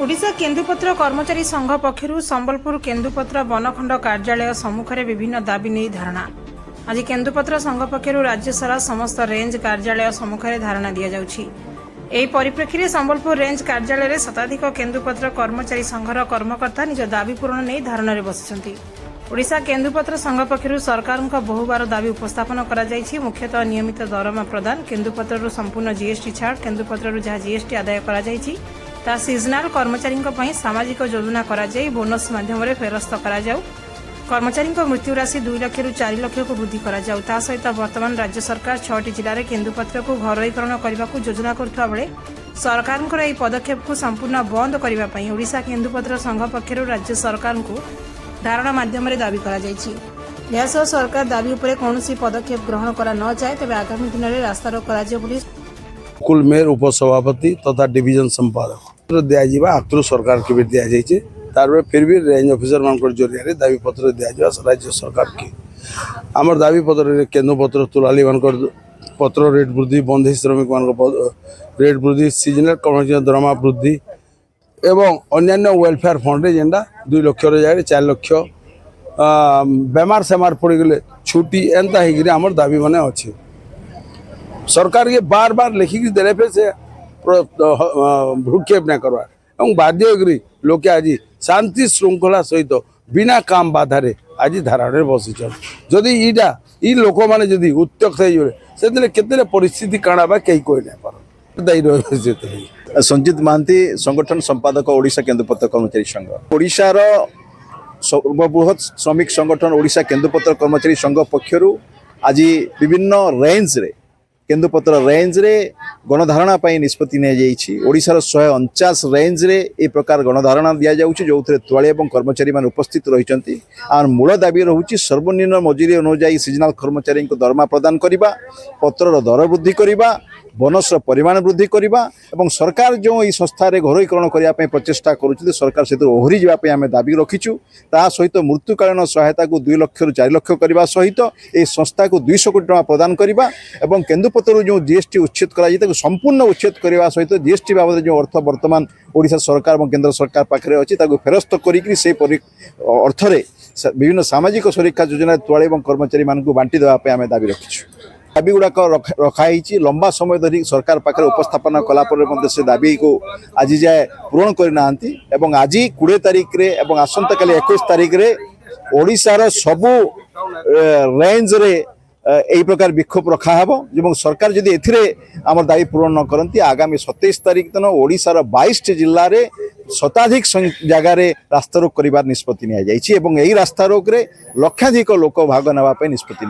ओडिशा केन्दुपत्र कर्मचारी संघ पक्षरु संबलपुर केन्दुपत्र बनखंड कार्यालय सम्मुखें विभिन्न दाबी नहीं धारणा। आज केन्दुपत्र संघ पक्षरु राज्य सारा समस्त रेंज कार्यालय सम्मुखें धारणा दि जाउछि। एही परिप्रेक्षी में संबलपुर रेंज कार्यालय में शताधिक केन्दुपत्र कर्मचारी संघर कर्मकर्ता निज दाबी पूरण नहीं धारणा बसिछन्ति। ओडिशा केन्दुपत्र संघ पक्षरु सरकार बहुबार दाबी उपस्थापन करा जायछि। मुख्यतः नियमित दरमा प्रदान, केन्दुपत्रु संपूर्ण जीएसटी छाड़, केन्दुपत्रु जहाँ जीएसटी आदाय करा जायछि ता सीजनाल कर्मचारी सामाजिक योजना करा जाय बोनस माध्यम फेरस्त करा जाऊ। कर्मचारी मृत्यु राशि 2 लाख रु 4 लाख को वृद्धि करा जाऊ। ता सहित वर्तमान राज्य सरकार 6टी जिले में केन्दुपत्र को घरोईकरण करने को योजना करुवा बेले सरकार यह पदक्षेप को संपूर्ण बंद करने ओडिशा केन्दुपत्र संघ पक्षर राज्य सरकार को धारणा माध्यम दाबी करा जायछि। यह सरकार दाबी उपर कौन पदक्षेप ग्रहण करा न जाए तेज आगामी दिन में रास्तारोक करा कुल मेयर उपसभापति तथा डिविजन संपादक दिज्व आक्र सरकार के भी दि जाइए। तार फिर भी रेंज ऑफिसर मान जरिया दाबी पत्र दिज्व राज्य सरकार की आमर दाबी पत्र केन्दुपत्र तुलाली मान पत्र रेट वृद्धि, बंधी श्रमिक मान रेट वृद्धि, सीजनल कर्मचारी दरमा वृद्धि एवं अन्य वेलफेयर फंड जेनटा 2 लाख जगह 4 लाख बेमार सेमार पड़गले छुट्टी एंता होमर दाबी मान अच्छे। सरकार के बार बार लिखिक देने पे से भ्रूक्षेप न करवा और बाध्य लोके आज शांति श्रृंखला सहित बिना काम बाधारे आज धारणा बसिछन। जदि इटा ई लोक मैंने जदि उत्त्यक्त से केते परिस्थिति काणा बा कई कोई ना पार दायी रही। संजीत महांती संगठन संपादक ओडिशा केन्दुपत्र कर्मचारी संघ। ओडिशार सर्वबृहत श्रमिक संगठन ओडिशा केन्दुपत्र कर्मचारी संघ पक्षरु आज विभिन्न रेंज रे केन्दुपत्र रेंज रे गणधारणा निष्पत्ति निशार 149 रेंज रे ए प्रकार गणधारणा दि जाऊँगी जो तुआली और कर्मचारी मान उपस्थित रही। आर मूल दाबी रोचे सर्वनिम्न मजूरी अनुजाई सीजनाल कर्मचारी को दरमा प्रदान करने, पत्रर दर वृद्धि करने, बोनस परिमाण वृद्धि करने और सरकार जो ये संस्था घरोईकरण करने प्रचेषा कर सरकार से ओहरी जावाई आम दाबी रखीचु। ता सहित मृत्युकालीन सहायता को 2 लाख रु 4 लाख करने सहित ये संस्था को 200 कोटी टका प्रदान करने और केन्दुपत्र जो जीएसटी उच्छेद कर संपूर्ण उच्छेद करने सहित जीएसटी बाबद जो अर्थ वर्तमान ओडिशा सरकार और केंद्र सरकार पाखे अच्छी फेरस्त कर अर्थरे विभिन्न सामाजिक सुरक्षा योजना तुआली और कर्मचारी मान बांटी देवाई आम दाबी रखीचु। दाबी गुड़ाक रखाई लंबा समय धरी सरकार पाखे उपस्थापन कलापर से दाबी को आज जाए पूरण करना। आज 20 तारिख रे और आसंता काली 21 तारिख रे ओडिशार सबु रेंज रे यही प्रकार विक्षोभ रखाहब और सरकार जदि एथिरे आमर दाबी पूरण न करती आगामी 27 तारिख दिन ओडिशार 22 जिल्ला रे शताधिक जगार रास्तारोक कर निष्पत्ति नि रास्तारोक लक्षाधिक लोक भाग ना निष्पत्ति।